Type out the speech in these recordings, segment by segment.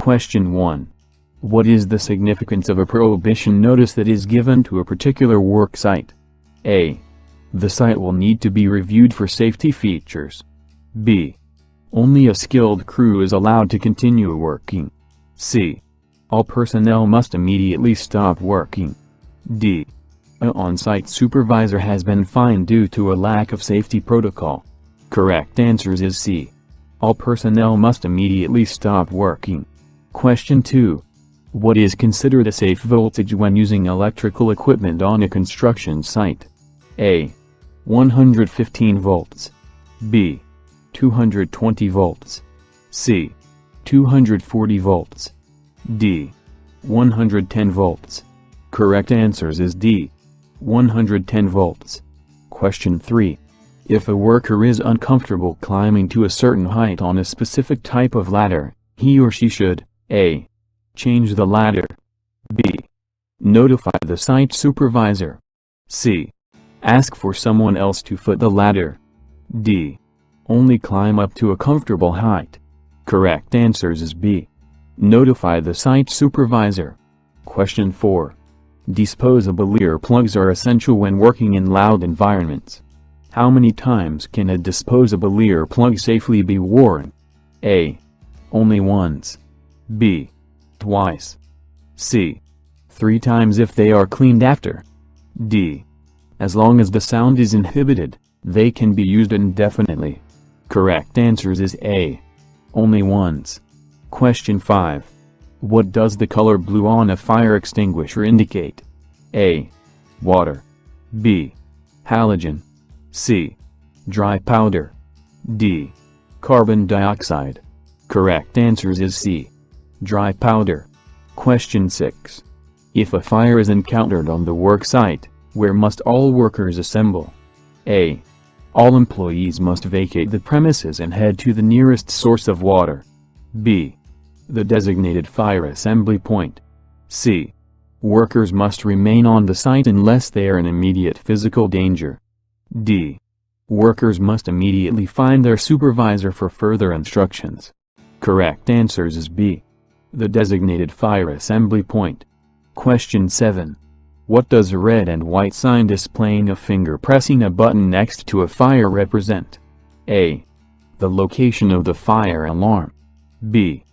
Question 1. What is the significance of a prohibition notice that is given to a particular work site? A. The site will need to be reviewed for safety features. B. Only a skilled crew is allowed to continue working. C. All personnel must immediately stop working. D. A on-site supervisor has been fined due to a lack of safety protocol. Correct answers is C. All personnel must immediately stop working. Question 2. What is considered a safe voltage when using electrical equipment on a construction site? A. 115 volts. B. 220 volts. C. 240 volts. D. 110 volts. Correct answers is D. 110 volts. Question 3. If a worker is uncomfortable climbing to a certain height on a specific type of ladder, he or she should A. Change the ladder. B. Notify the site supervisor. C. Ask for someone else to foot the ladder. D. Only climb up to a comfortable height. Correct answers is B. Notify the site supervisor. Question 4. Disposable earplugs are essential when working in loud environments. How many times can a disposable earplug safely be worn? A. Only once. B. Twice. C. 3 times if they are cleaned after. D. As long as the sound is inhibited, they can be used indefinitely. Correct answers is A. Only once. Question 5. What does the color blue on a fire extinguisher indicate? A. Water. B. Halogen. C. Dry powder. D. Carbon dioxide. Correct answers is C. Dry powder. Question 6. If a fire is encountered on the work site, where must all workers assemble? A. All employees must vacate the premises and head to the nearest source of water. B. The designated fire assembly point. C. Workers must remain on the site unless they are in immediate physical danger. D. Workers must immediately find their supervisor for further instructions. Correct answers is B. The designated fire assembly point. Question 7. What does a red and white sign displaying a finger pressing a button next to a fire represent? A. The location of the fire alarm. B.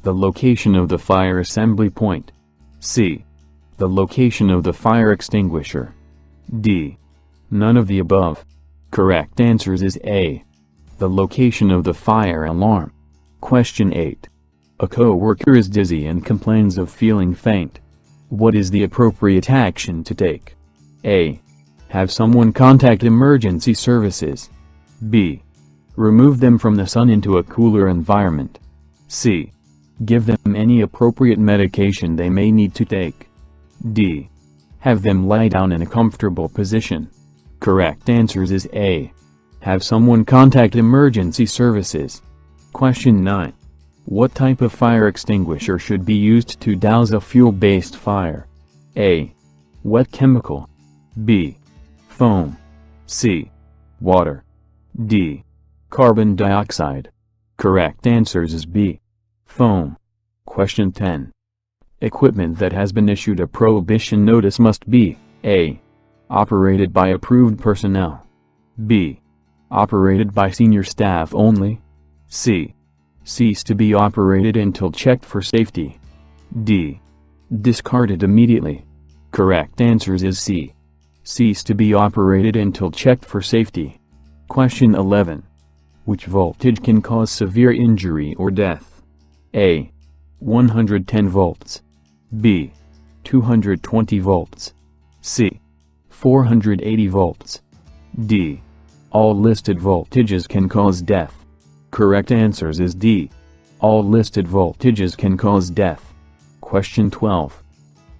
The location of the fire assembly point. C. The location of the fire extinguisher. D. None of the above. Correct answers is A. The location of the fire alarm. Question 8. A co-worker is dizzy and complains of feeling faint. What is the appropriate action to take? A. Have someone contact emergency services. B. Remove them from the sun into a cooler environment. C. Give them any appropriate medication they may need to take. D. Have them lie down in a comfortable position. Correct answers is A. Have someone contact emergency services. Question 9. What type of fire extinguisher should be used to douse a fuel-based fire? A. Wet chemical. B. Foam. C. Water. D. Carbon dioxide. Correct answers is B. Foam. Question 10. Equipment that has been issued a prohibition notice must be A. Operated by approved personnel. B. Operated by senior staff only. C. Cease to be operated until checked for safety. D. Discarded immediately. Correct answers is C. Cease to be operated until checked for safety. Question 11. Which voltage can cause severe injury or death? A. 110 volts. B. 220 volts. C. 480 volts. D. All listed voltages can cause death. Correct answers is D. All listed voltages can cause death. Question 12.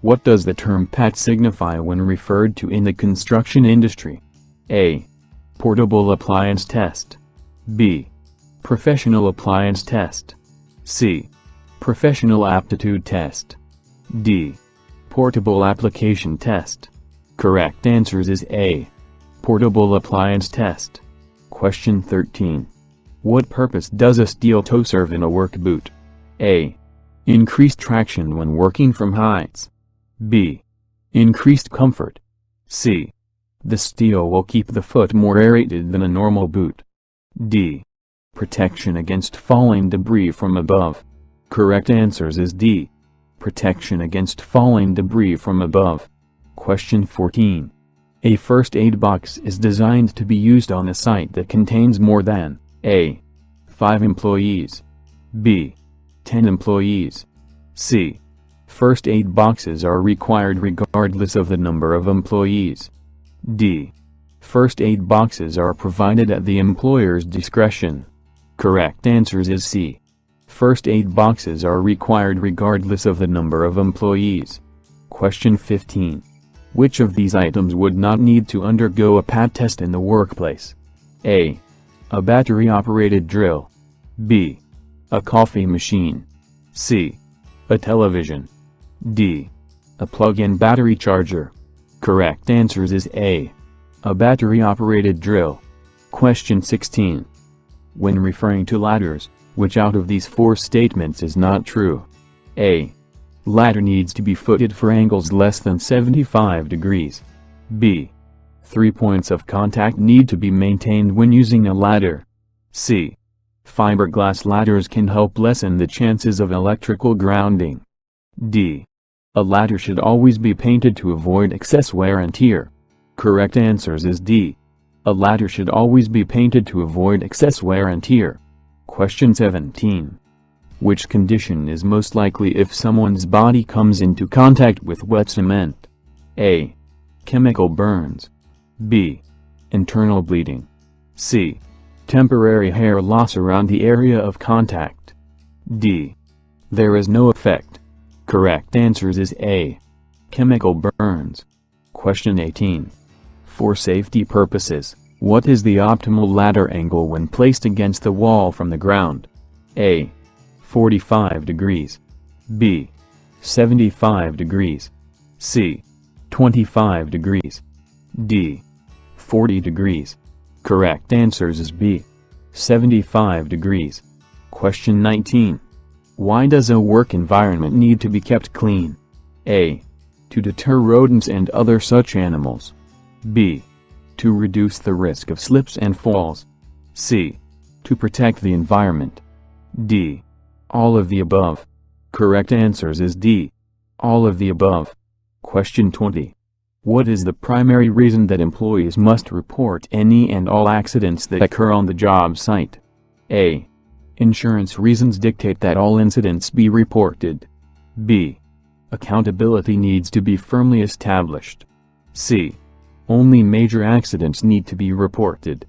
What does the term PAT signify when referred to in the construction industry? A. Portable appliance test. B. Professional appliance test. C. Professional aptitude test. D. Portable application test. Correct answers is A. Portable appliance test. Question 13. What purpose does a steel toe serve in a work boot? A. Increased traction when working from heights. B. Increased comfort. C. The steel will keep the foot more aerated than a normal boot. D. Protection against falling debris from above. Correct answers is D. Protection against falling debris from above. Question 14. A first aid box is designed to be used on a site that contains more than A. 5 employees. B. 10 employees. C. First aid boxes are required regardless of the number of employees. D. First aid boxes are provided at the employer's discretion. Correct answers is C. First aid boxes are required regardless of the number of employees. Question 15. Which of these items would not need to undergo a PAT test in the workplace? A. A battery-operated drill. B. A coffee machine. C. A television. D. A plug-in battery charger. Correct answers is A. A battery-operated drill. Question 16. When referring to ladders, which out of these 4 statements is not true? A. Ladder needs to be footed for angles less than 75 degrees. B. 3 points of contact need to be maintained when using a ladder. C. Fiberglass ladders can help lessen the chances of electrical grounding. D. A ladder should always be painted to avoid excess wear and tear. Correct answers is D. A ladder should always be painted to avoid excess wear and tear. Question 17. Which condition is most likely if someone's body comes into contact with wet cement? A. Chemical burns. B. Internal bleeding. C. Temporary hair loss around the area of contact. D. There is no effect. Correct answers is A. Chemical burns. Question 18. For safety purposes, what is the optimal ladder angle when placed against the wall from the ground? A. 45 degrees. B. 75 degrees. C. 25 degrees. D. 40 degrees. Correct answers is B. 75 degrees. Question 19. Why does a work environment need to be kept clean? A. To deter rodents and other such animals. B. To reduce the risk of slips and falls. C. To protect the environment. D. All of the above. Correct answers is D. All of the above. Question 20. What is the primary reason that employees must report any and all accidents that occur on the job site? A. Insurance reasons dictate that all incidents be reported. B. Accountability needs to be firmly established. C. Only major accidents need to be reported.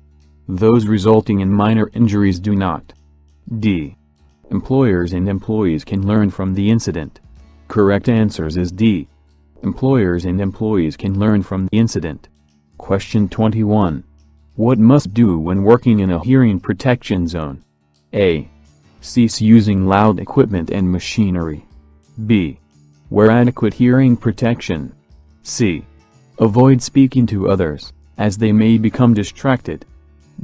Those resulting in minor injuries do not. D. Employers and employees can learn from the incident. Correct answers is D. Employers and employees can learn from the incident. Question 21. What must do when working in a hearing protection zone? A. Cease using loud equipment and machinery. B. Wear adequate hearing protection. C. Avoid speaking to others, as they may become distracted.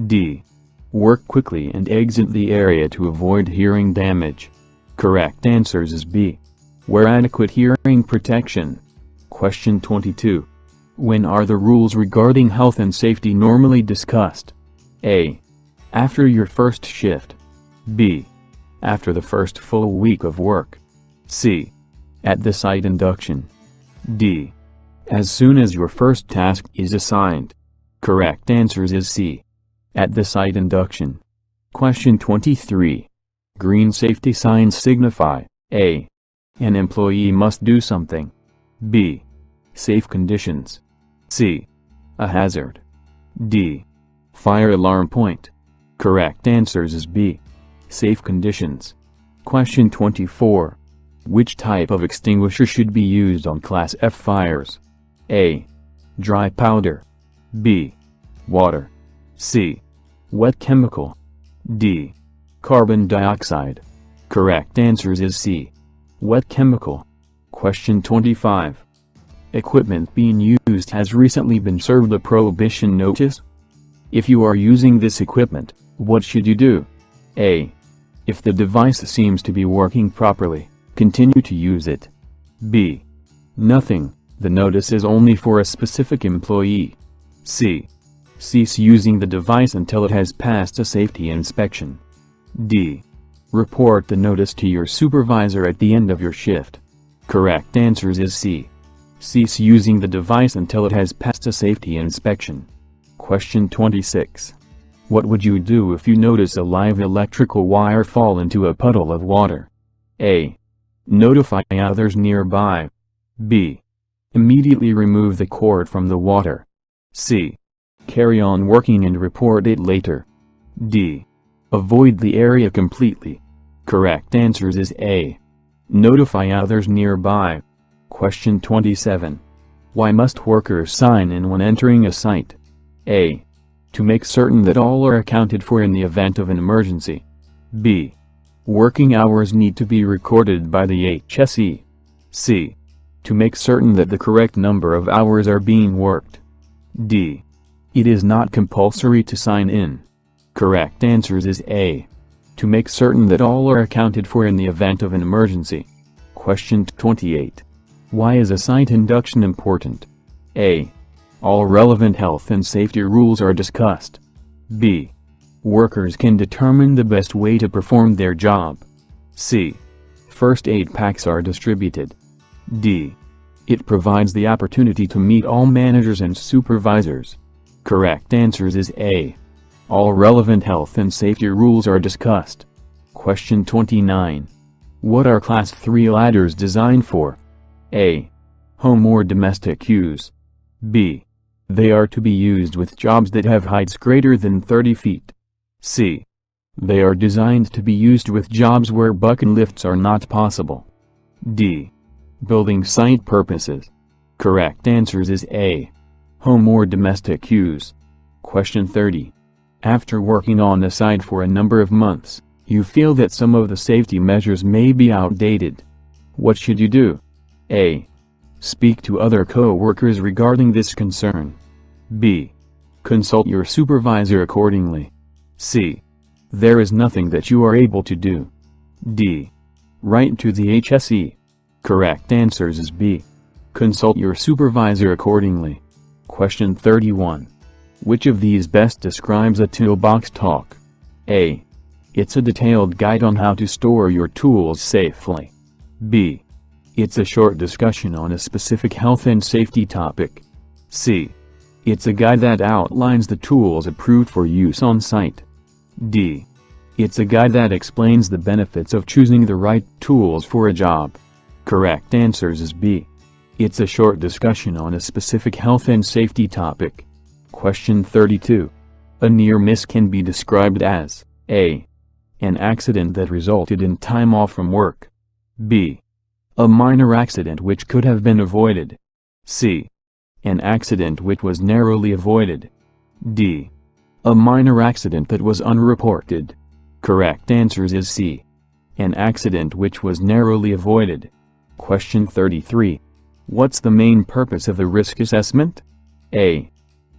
D. Work quickly and exit the area to avoid hearing damage. Correct answers is B. Wear adequate hearing protection. Question 22. When are the rules regarding health and safety normally discussed? A. After your first shift. B. After the first full week of work. C. At the site induction. D. As soon as your first task is assigned. Correct answers is C. At the site induction. Question 23. Green safety signs signify A. An employee must do something. B. Safe conditions. C. A hazard. D. Fire alarm point. Correct answers is B. Safe conditions. Question 24. Which type of extinguisher should be used on Class F fires? A. Dry powder. B. Water. C. Wet chemical. D. Carbon dioxide. Correct answers is C. Wet chemical. Question 25. Equipment being used has recently been served a prohibition notice. If you are using this equipment, what should you do? A. If the device seems to be working properly, Continue to use it. B. Nothing, the notice is only for a specific employee. C. Cease using the device until it has passed a safety inspection. D. Report the notice to your supervisor at the end of your shift. Correct answers is C. Cease using the device until it has passed a safety inspection. Question 26. What would you do if you notice a live electrical wire fall into a puddle of water? A. Notify others nearby. B. Immediately remove the cord from the water. C. Carry on working and report it later. D. Avoid the area completely. Correct answers is A. Notify others nearby. Question 27. Why must workers sign in when entering a site? A. To make certain that all are accounted for in the event of an emergency. B. Working hours need to be recorded by the HSE. C. To make certain that the correct number of hours are being worked. D. It is not compulsory to sign in. Correct answers is A. To make certain that all are accounted for in the event of an emergency. Question 28. Why is a site induction important? A. All relevant health and safety rules are discussed. B. Workers can determine the best way to perform their job. C. First aid packs are distributed. D. It provides the opportunity to meet all managers and supervisors. Correct answers is A. All relevant health and safety rules are discussed. Question 29. What are Class 3 ladders designed for? A. Home or domestic use. B. They are to be used with jobs that have heights greater than 30 feet. C. They are designed to be used with jobs where bucket lifts are not possible. D. Building site purposes. Correct answers is A. Home or domestic use. Question 30. After working on a site for a number of months, you feel that some of the safety measures may be outdated. What should you do? A. Speak to other co-workers regarding this concern. B. Consult your supervisor accordingly. C. There is nothing that you are able to do. D. Write to the HSE. Correct answers is B. Consult your supervisor accordingly. Question 31. Which of these best describes a toolbox talk? A. It's a detailed guide on how to store your tools safely. B. It's a short discussion on a specific health and safety topic. C. It's a guide that outlines the tools approved for use on site. D. It's a guide that explains the benefits of choosing the right tools for a job. Correct answers is B. It's a short discussion on a specific health and safety topic. Question 32. A near miss can be described as A. An accident that resulted in time off from work. B. A minor accident which could have been avoided. C. An accident which was narrowly avoided. D. A minor accident that was unreported. Correct answers is C. An accident which was narrowly avoided. Question 33. What's the main purpose of the risk assessment? A.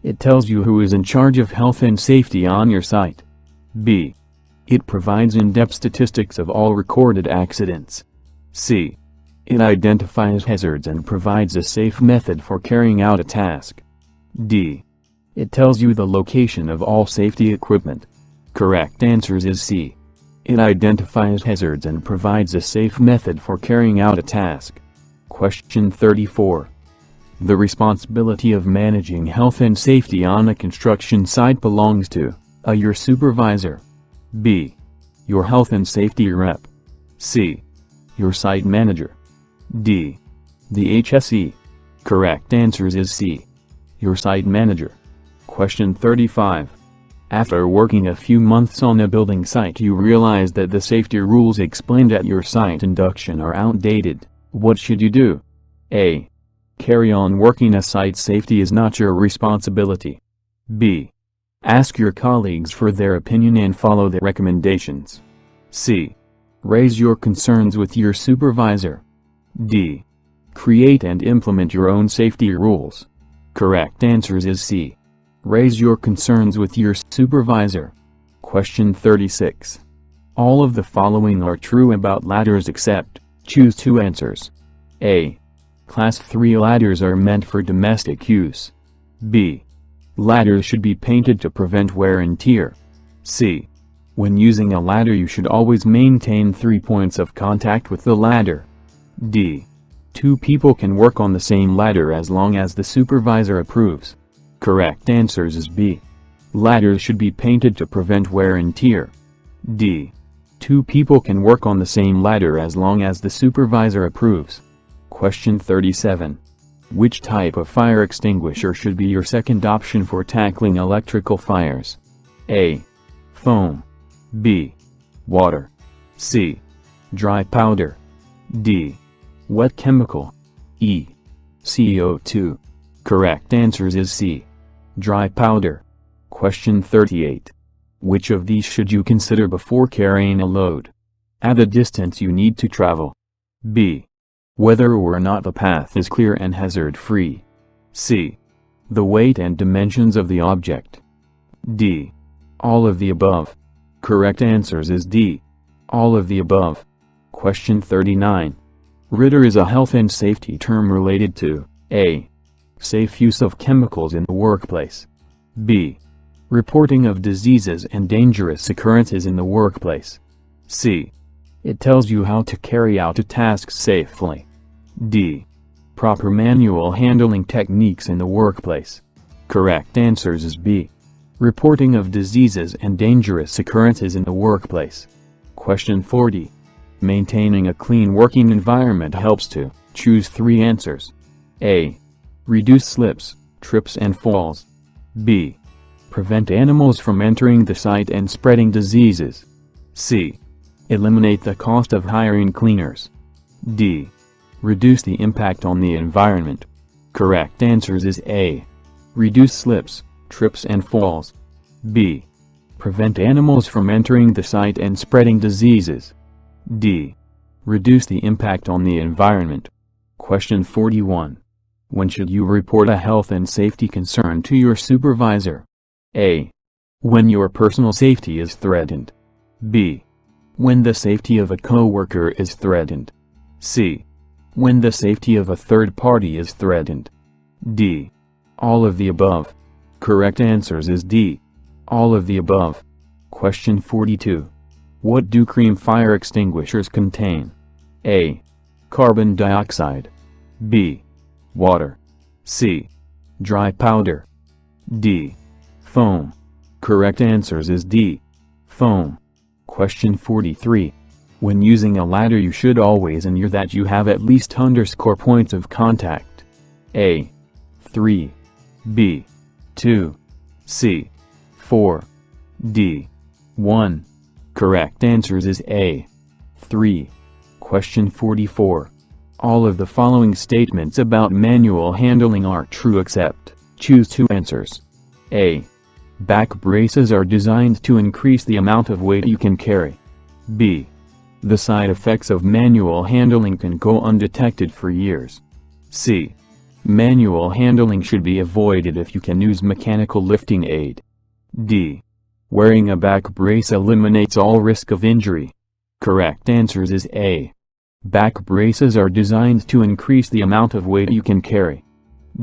It tells you who is in charge of health and safety on your site. B. It provides in-depth statistics of all recorded accidents. C. It identifies hazards and provides a safe method for carrying out a task. D. It tells you the location of all safety equipment. Correct answers is C. It identifies hazards and provides a safe method for carrying out a task. Question 34. The responsibility of managing health and safety on a construction site belongs to A. Your supervisor. B. Your health and safety rep. C. Your site manager. D. The HSE. Correct answers is C. Your site manager. Question 35. After working a few months on a building site, you realize that the safety rules explained at your site induction are outdated. What should you do? A. Carry on working as site safety is not your responsibility. B. Ask your colleagues for their opinion and follow their recommendations. C. Raise your concerns with your supervisor. D. Create and implement your own safety rules. Correct answers is C. Raise your concerns with your supervisor. Question 36. All of the following are true about ladders except Choose two answers. A. Class 3 ladders are meant for domestic use. B. Ladders should be painted to prevent wear and tear. C. When using a ladder you should always maintain 3 points of contact with the ladder. D. 2 people can work on the same ladder as long as the supervisor approves. Correct answers is B. Ladders should be painted to prevent wear and tear. D. 2 people can work on the same ladder as long as the supervisor approves. Question 37. Which type of fire extinguisher should be your second option for tackling electrical fires? A. Foam. B. Water. C. Dry powder. D. Wet chemical. E. CO2. Correct answers is C. Dry powder. Question 38. Which of these should you consider before carrying a load? A. The distance you need to travel. B. Whether or not the path is clear and hazard-free. C. The weight and dimensions of the object. D. All of the above. Correct answers is D. All of the above. Question 39. RITTER is a health and safety term related to A. Safe use of chemicals in the workplace. B. Reporting of diseases and dangerous occurrences in the workplace. C. It tells you how to carry out a task safely. D. Proper manual handling techniques in the workplace. Correct answers is B. Reporting of diseases and dangerous occurrences in the workplace. Question 40. Maintaining a clean working environment helps to choose 3 answers. A. Reduce slips, trips and falls. B. Prevent animals from entering the site and spreading diseases. C. Eliminate the cost of hiring cleaners. D. Reduce the impact on the environment. Correct answers is A. Reduce slips, trips and falls. B. Prevent animals from entering the site and spreading diseases. D. Reduce the impact on the environment. Question 41. When should you report a health and safety concern to your supervisor? A. When your personal safety is threatened. B. When the safety of a coworker is threatened. C. When the safety of a third party is threatened. D. All of the above. Correct answers is D. All of the above. Question 42. What do cream fire extinguishers contain? A. Carbon dioxide. B. Water. C. Dry powder. D. Foam. Correct answers is D. Foam. Question 43. When using a ladder you should always ensure that you have at least _ points of contact. A. 3. B. 2. C. 4. D. 1. Correct answers is A. 3. Question 44. All of the following statements about manual handling are true except choose 2 answers. A. Back braces are designed to increase the amount of weight you can carry. B. The side effects of manual handling can go undetected for years. C. Manual handling should be avoided if you can use mechanical lifting aid. D. Wearing a back brace eliminates all risk of injury. Correct answers is A. Back braces are designed to increase the amount of weight you can carry.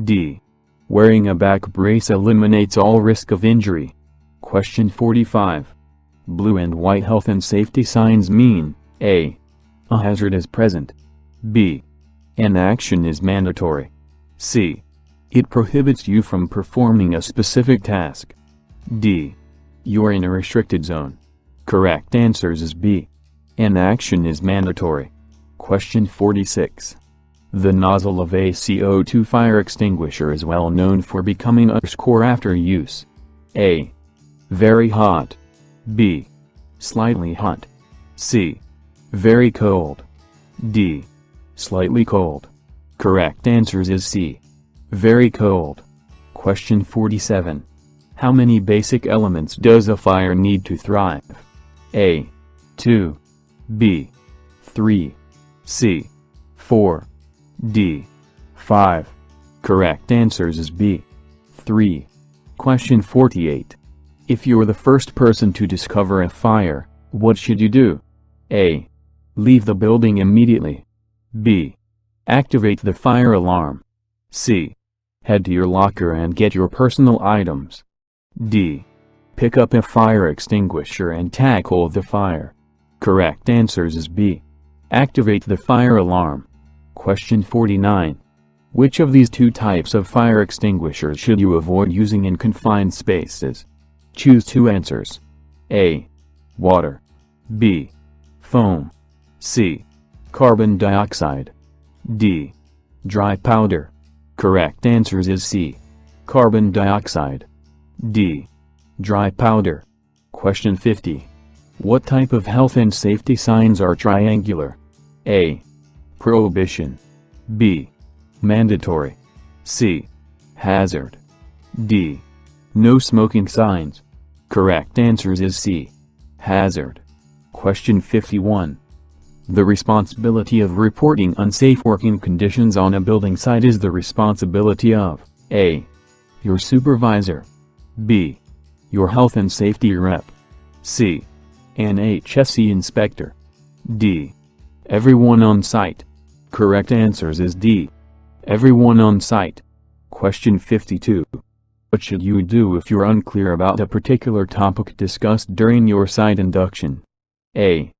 D. Wearing a back brace eliminates all risk of injury. Question 45. Blue and white health and safety signs mean A. A hazard is present. B. An action is mandatory. C. It prohibits you from performing a specific task. D. You are in a restricted zone. Correct answers is B. An action is mandatory. Question 46. The nozzle of a CO2 fire extinguisher is well known for becoming _ after use. A. Very hot. B. Slightly hot. C. Very cold. D. Slightly cold. Correct answers is C. Very cold. Question 47. How many basic elements does a fire need to thrive? A. 2. B. 3. C. 4. D. 5. Correct answers is B. 3. Question 48. If you're the first person to discover a fire, what should you do? A. Leave the building immediately. B. Activate the fire alarm. C. Head to your locker and get your personal items. D. Pick up a fire extinguisher and tackle the fire. Correct answers is B. Activate the fire alarm. Question 49. Which of these two types of fire extinguishers should you avoid using in confined spaces? Choose two answers. A. Water. B. Foam. C. Carbon dioxide. D. Dry powder. Correct answers is C. Carbon dioxide. D. Dry powder. Question 50. What type of health and safety signs are triangular? A. Prohibition. B. Mandatory. C. Hazard. D. No smoking signs. Correct answers is C. Hazard. Question 51. The responsibility of reporting unsafe working conditions on a building site is the responsibility of A. Your supervisor. B. Your health and safety rep. C. An HSE inspector. D. Everyone on site. Correct answers is D. Everyone on site. Question 52. What should you do if you're unclear about a particular topic discussed during your site induction? A.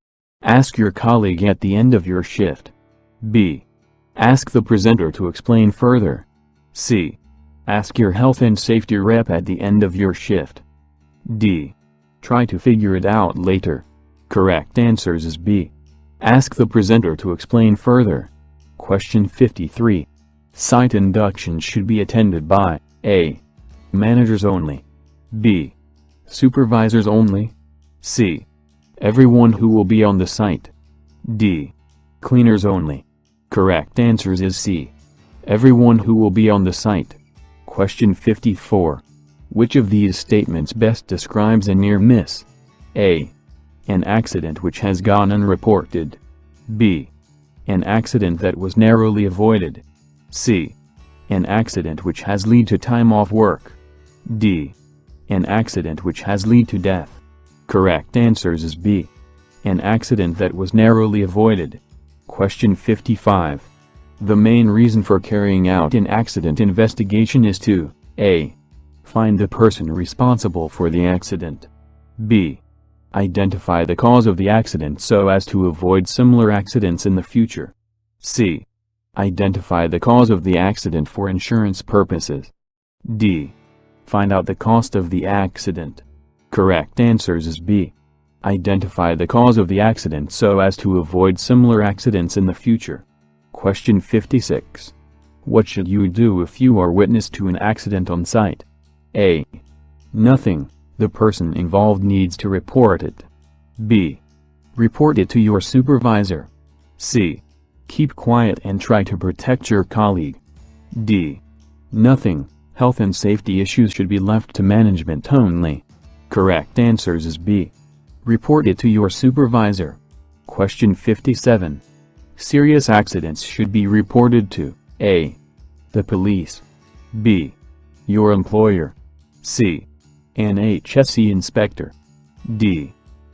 Ask your colleague at the end of your shift. B. Ask the presenter to explain further. C. Ask your health and safety rep at the end of your shift. D. Try to figure it out later. Correct answers is B. Ask the presenter to explain further. Question 53. Site induction should be attended by A. Managers only. B. Supervisors only. C. Everyone who will be on the site. D. Cleaners only. Correct answers is C. Everyone who will be on the site. Question 54. Which of these statements best describes a near miss? A. An accident which has gone unreported. B. An accident that was narrowly avoided. C. An accident which has led to time off work. D. An accident which has led to death. Correct answers is B. An accident that was narrowly avoided. Question 55. The main reason for carrying out an accident investigation is to A. Find the person responsible for the accident. B. Identify the cause of the accident so as to avoid similar accidents in the future. C. Identify the cause of the accident for insurance purposes. D. Find out the cost of the accident. Correct answers is B. Identify the cause of the accident so as to avoid similar accidents in the future. Question 56. What should you do if you are witness to an accident on site? A. Nothing. The person involved needs to report it. B. Report it to your supervisor. C. Keep quiet and try to protect your colleague. D. Nothing. Health and safety issues should be left to management only. Correct answers is B. Report it to your supervisor. Question 57. Serious accidents should be reported to A. The police. B. Your employer. C. An HSE inspector. D.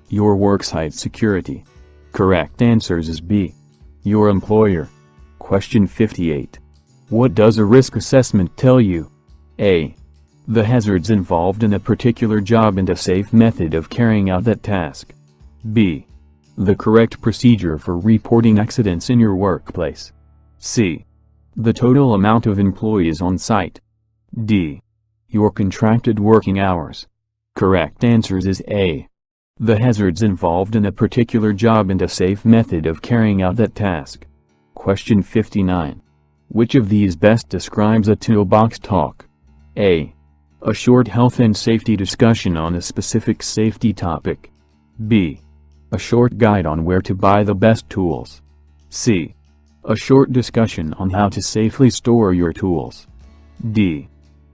Your worksite security. Correct answers is B. Your employer. Question 58. What does a risk assessment tell you? A. The hazards involved in a particular job and a safe method of carrying out that task. B. The correct procedure for reporting accidents in your workplace. C. The total amount of employees on site. D. Your contracted working hours. Correct answers is A. The hazards involved in a particular job and a safe method of carrying out that task. Question 59. Which of these best describes a toolbox talk? A. A short health and safety discussion on a specific safety topic. B. A short guide on where to buy the best tools. C. A short discussion on how to safely store your tools. D.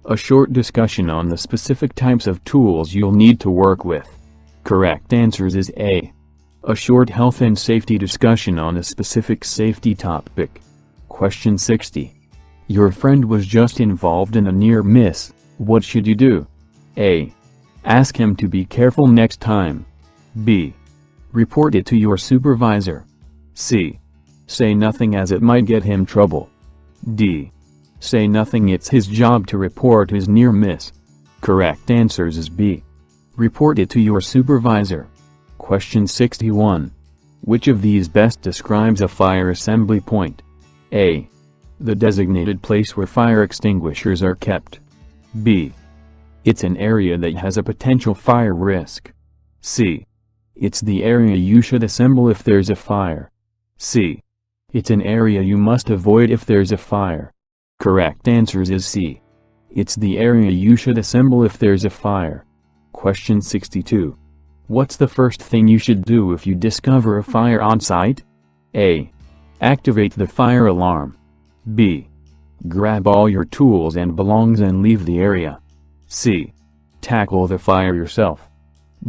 A short discussion on the specific types of tools you'll need to work with. Correct answers is A. A short health and safety discussion on a specific safety topic. Question 60. Your friend was just involved in a near miss. What should you do? A. Ask him to be careful next time. B. Report it to your supervisor. C. Say nothing as it might get him trouble. D. Say nothing, it's his job to report his near miss. Correct answers is B. Report it to your supervisor. Question 61. Which of these best describes a fire assembly point? A. The designated place where fire extinguishers are kept. B. It's an area that has a potential fire risk. C. It's the area you should assemble if there's a fire. C. It's an area you must avoid if there's a fire. Correct answers is C. It's the area you should assemble if there's a fire. Question 62. What's the first thing you should do if you discover a fire on site? A. Activate the fire alarm. B. Grab all your tools and belongings and leave the area. C. Tackle the fire yourself.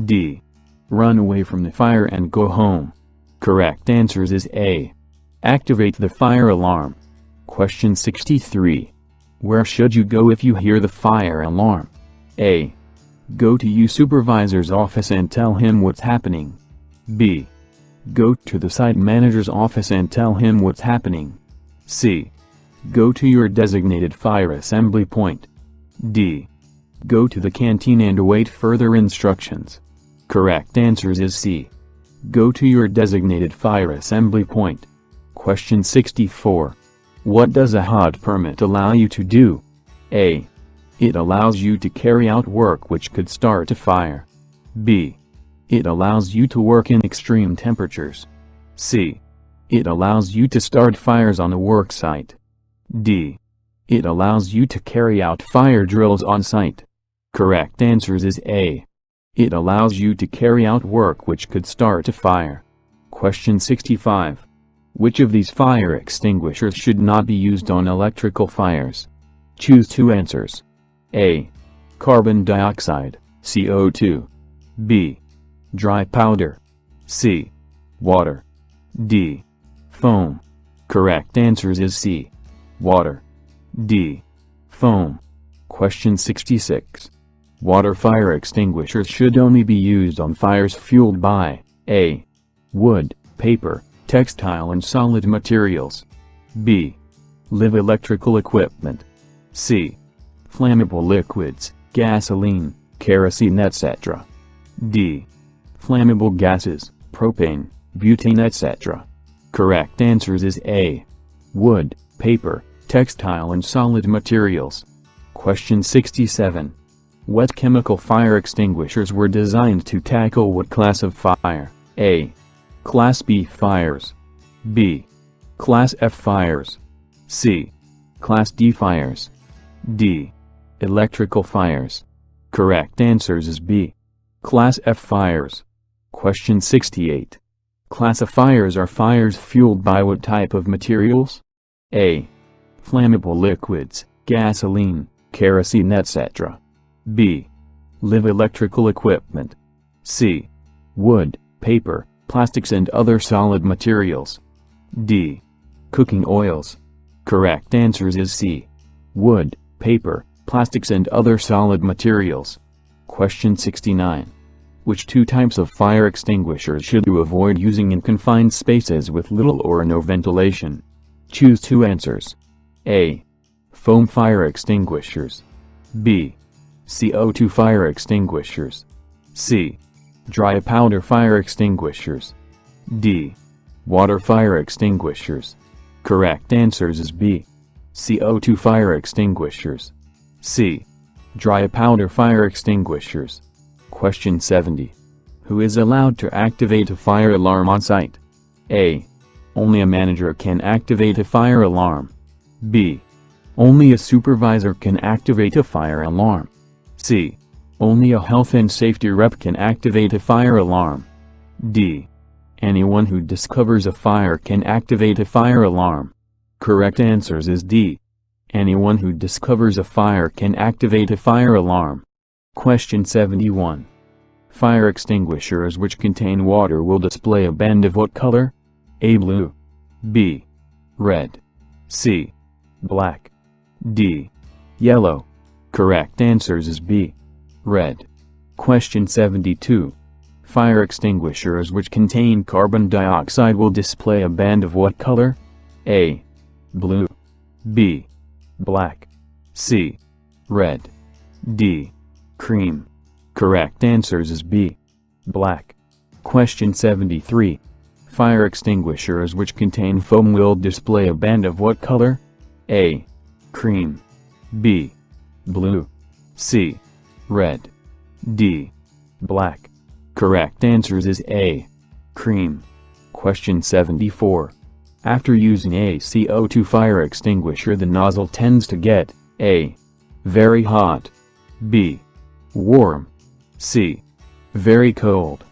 D. Run away from the fire and go home. Correct answers is A. Activate the fire alarm. Question 63. Where should you go if you hear the fire alarm? A. Go to your supervisor's office and tell him what's happening. B. Go to the site manager's office and tell him what's happening. C. Go to your designated fire assembly point. D. Go to the canteen and await further instructions. Correct answers is C. Go to your designated fire assembly point. Question 64. What does a hot permit allow you to do? A. It allows you to carry out work which could start a fire. B. It allows you to work in extreme temperatures. C. It allows you to start fires on a work site. D. It allows you to carry out fire drills on site. Correct answers is A. It allows you to carry out work which could start a fire. Question 65. Which of these fire extinguishers should not be used on electrical fires? Choose two answers. A. Carbon dioxide, CO2. B. Dry powder. C. Water. D. Foam. Correct answers is C. Water. D. Foam. Question 66. Water fire extinguishers should only be used on fires fueled by A. Wood, paper, textile and solid materials. B. Live electrical equipment. C. Flammable liquids, gasoline, kerosene etc. D. Flammable gases, propane, butane etc. Correct answers is A. Wood, paper, textile and solid materials. Question 67. What chemical fire extinguishers were designed to tackle what class of fire? A. Class B fires. B. Class F fires. C. Class D fires. D. Electrical fires. Correct answers is B. Class F fires. Question 68. Classifiers are fires fueled by what type of materials? A. Flammable liquids, gasoline, kerosene etc. B. Live electrical equipment. C. Wood, paper, plastics and other solid materials. D. Cooking oils. Correct answers is C. Wood, paper, plastics and other solid materials. Question 69. Which two types of fire extinguishers should you avoid using in confined spaces with little or no ventilation? Choose two answers. A. Foam fire extinguishers. B. CO2 fire extinguishers. C. Dry powder fire extinguishers. D. Water fire extinguishers. Correct answers is B. CO2 fire extinguishers. C. Dry powder fire extinguishers. Question 70. Who is allowed to activate a fire alarm on site? A. Only a manager can activate a fire alarm. B. Only a supervisor can activate a fire alarm. C. Only a health and safety rep can activate a fire alarm. D. Anyone who discovers a fire can activate a fire alarm. Correct answers is D. Anyone who discovers a fire can activate a fire alarm. Question 71. Fire extinguishers which contain water will display a band of what color? A. Blue. B. Red. C. Black. D. Yellow. Correct answers is B. Red. Question 72. Fire extinguishers which contain carbon dioxide will display a band of what color? A. Blue. B. Black. C. Red. D. Cream. Correct answers is B. Black. Question 73. Fire extinguishers which contain foam will display a band of what color? A. Cream. B. Blue. C. Red. D. Black. Correct answers is A. Cream. Question 74. After using a CO2 fire extinguisher, the nozzle tends to get A. Very hot. B. Warm. C. Very cold.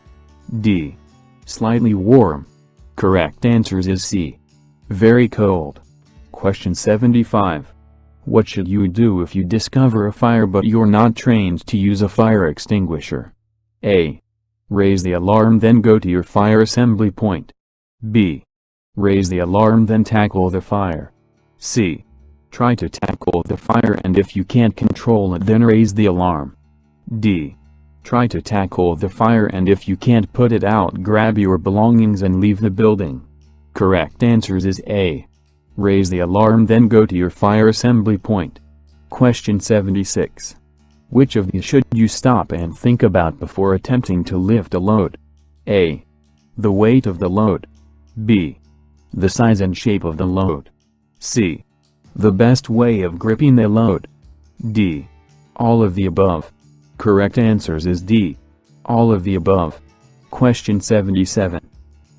D. Slightly warm. Correct answers is C. Very cold. Question 75. What should you do if you discover a fire but you're not trained to use a fire extinguisher? A. Raise the alarm, then go to your fire assembly point. B. Raise the alarm, then tackle the fire. C. Try to tackle the fire, and if you can't control it, then raise the alarm. D. Try to tackle the fire, and if you can't put it out, grab your belongings and leave the building. Correct answers is A. Raise the alarm, then go to your fire assembly point. Question 76. Which of these should you stop and think about before attempting to lift a load? A. The weight of the load. B. The size and shape of the load. C. The best way of gripping the load. D. All of the above. Correct answers is D. All of the above. Question 77.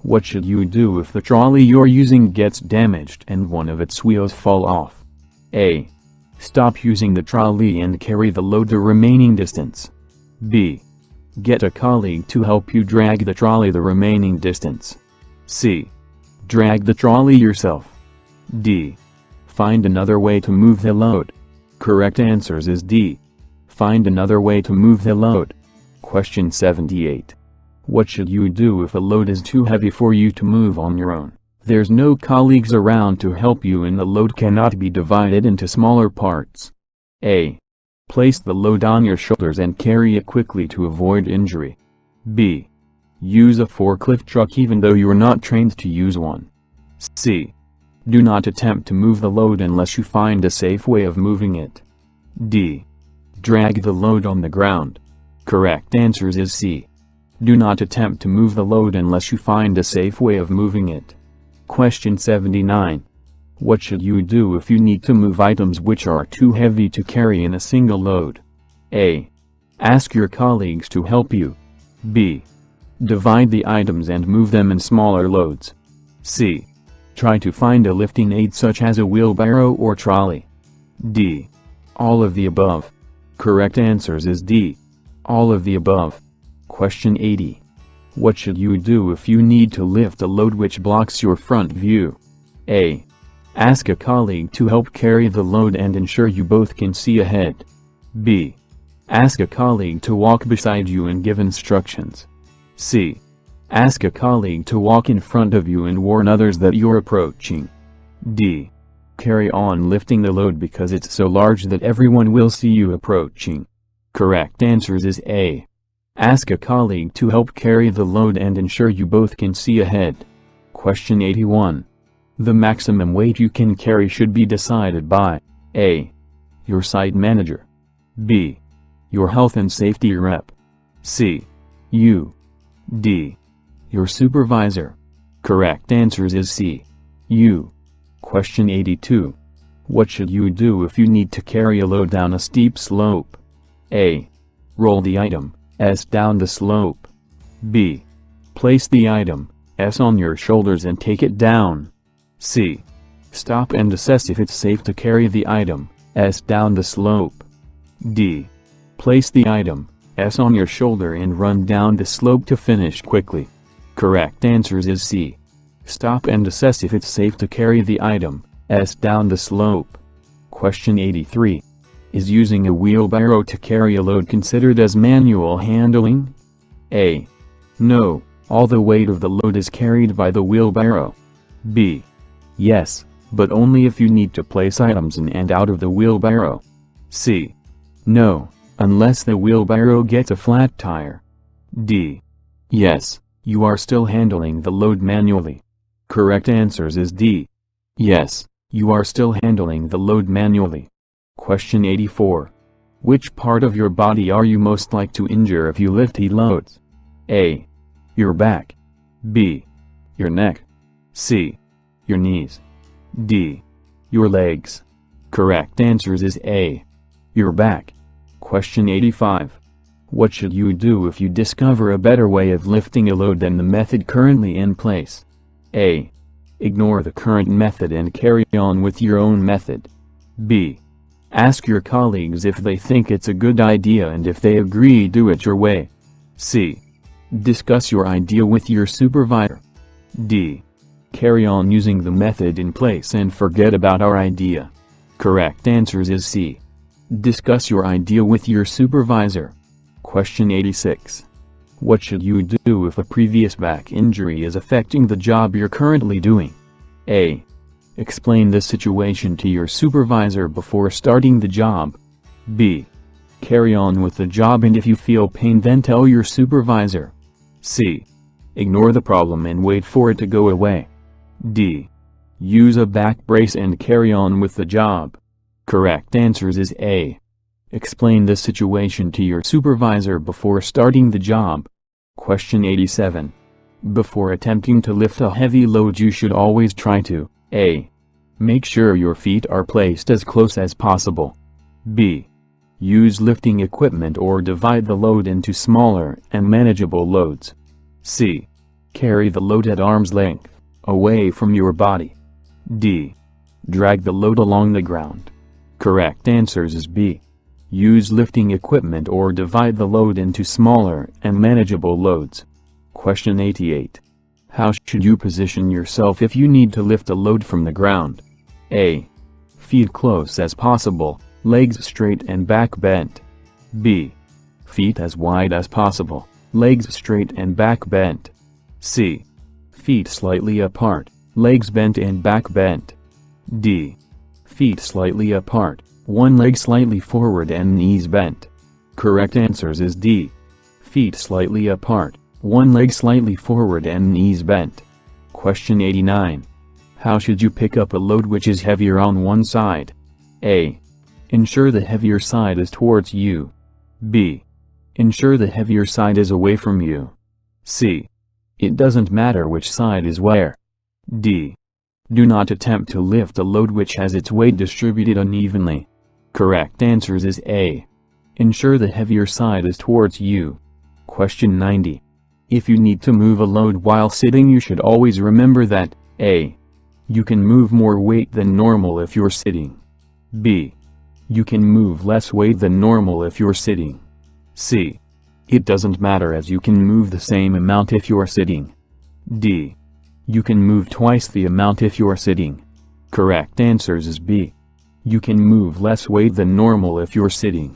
What should you do if the trolley you're using gets damaged and one of its wheels fall off? A. Stop using the trolley and carry the load the remaining distance. B. Get a colleague to help you drag the trolley the remaining distance. C. Drag the trolley yourself. D. Find another way to move the load. Correct answers is D. Find another way to move the load. Question 78. What should you do if a load is too heavy for you to move on your own? There's no colleagues around to help you and the load cannot be divided into smaller parts. A. Place the load on your shoulders and carry it quickly to avoid injury. B. Use a forklift truck even though you are not trained to use one. C. Do not attempt to move the load unless you find a safe way of moving it. D. Drag the load on the ground. Correct answers is C. Do not attempt to move the load unless you find a safe way of moving it. Question 79. What should you do if you need to move items which are too heavy to carry in a single load? A. Ask your colleagues to help you. B. Divide the items and move them in smaller loads. C. Try to find a lifting aid such as a wheelbarrow or trolley. D. All of the above. Correct answers is D. All of the above. Question 80. What should you do if you need to lift a load which blocks your front view? A. Ask a colleague to help carry the load and ensure you both can see ahead. B. Ask a colleague to walk beside you and give instructions. C. Ask a colleague to walk in front of you and warn others that you're approaching. D. Carry on lifting the load because it's so large that everyone will see you approaching. Correct answers is A. Ask a colleague to help carry the load and ensure you both can see ahead. Question 81. The maximum weight you can carry should be decided by A. Your site manager. B. Your health and safety rep. C. You. D. Your supervisor. Correct answers is C. You. Question 82. What should you do if you need to carry a load down a steep slope? A. Roll the item S down the slope. B. Place the item S on your shoulders and take it down. C. Stop and assess if it's safe to carry the item S down the slope. D. Place the item S on your shoulder and run down the slope to finish quickly. Correct answers is C. Stop and assess if it's safe to carry the item S down the slope. Question 83. Is using a wheelbarrow to carry a load considered as manual handling? A. No, all the weight of the load is carried by the wheelbarrow. B. Yes, but only if you need to place items in and out of the wheelbarrow. C. No, unless the wheelbarrow gets a flat tire. D. Yes, you are still handling the load manually. Correct answers is D. Yes, you are still handling the load manually. Question 84. Which part of your body are you most likely to injure if you lift heavy loads? A. Your back. B. Your neck. C. Your knees. D. Your legs. Correct answers is A. Your back. Question 85. What should you do if you discover a better way of lifting a load than the method currently in place? A. Ignore the current method and carry on with your own method. B. Ask your colleagues if they think it's a good idea, and if they agree, do it your way. C. Discuss your idea with your supervisor. D. Carry on using the method in place and forget about our idea. Correct answers is C. Discuss your idea with your supervisor. Question 86. What should you do if a previous back injury is affecting the job you're currently doing? A. Explain the situation to your supervisor before starting the job. B. Carry on with the job, and if you feel pain, then tell your supervisor. C. Ignore the problem and wait for it to go away. D. Use a back brace and carry on with the job. Correct answers is A. Explain the situation to your supervisor before starting the job. Question 87. Before attempting to lift a heavy load, you should always try to A. Make sure your feet are placed as close as possible. B. Use lifting equipment or divide the load into smaller and manageable loads. C. Carry the load at arm's length, away from your body. D. Drag the load along the ground. Correct answers is B. Use lifting equipment or divide the load into smaller and manageable loads. Question 88. How should you position yourself if you need to lift a load from the ground? A. Feet close as possible, legs straight and back bent. B. Feet as wide as possible, legs straight and back bent. C. Feet slightly apart, legs bent and back bent. D. Feet slightly apart, one leg slightly forward and knees bent. Correct answers is D. Feet slightly apart, one leg slightly forward and knees bent. Question 89. How should you pick up a load which is heavier on one side? A. Ensure the heavier side is towards you. B. Ensure the heavier side is away from you. C. It doesn't matter which side is where. D. Do not attempt to lift a load which has its weight distributed unevenly. Correct answers is A. Ensure the heavier side is towards you. Question 90. If you need to move a load while sitting, you should always remember that A. You can move more weight than normal if you're sitting. B. You can move less weight than normal if you're sitting. C. It doesn't matter, as you can move the same amount if you're sitting. D. You can move twice the amount if you're sitting. Correct answers is B. You can move less weight than normal if you're sitting.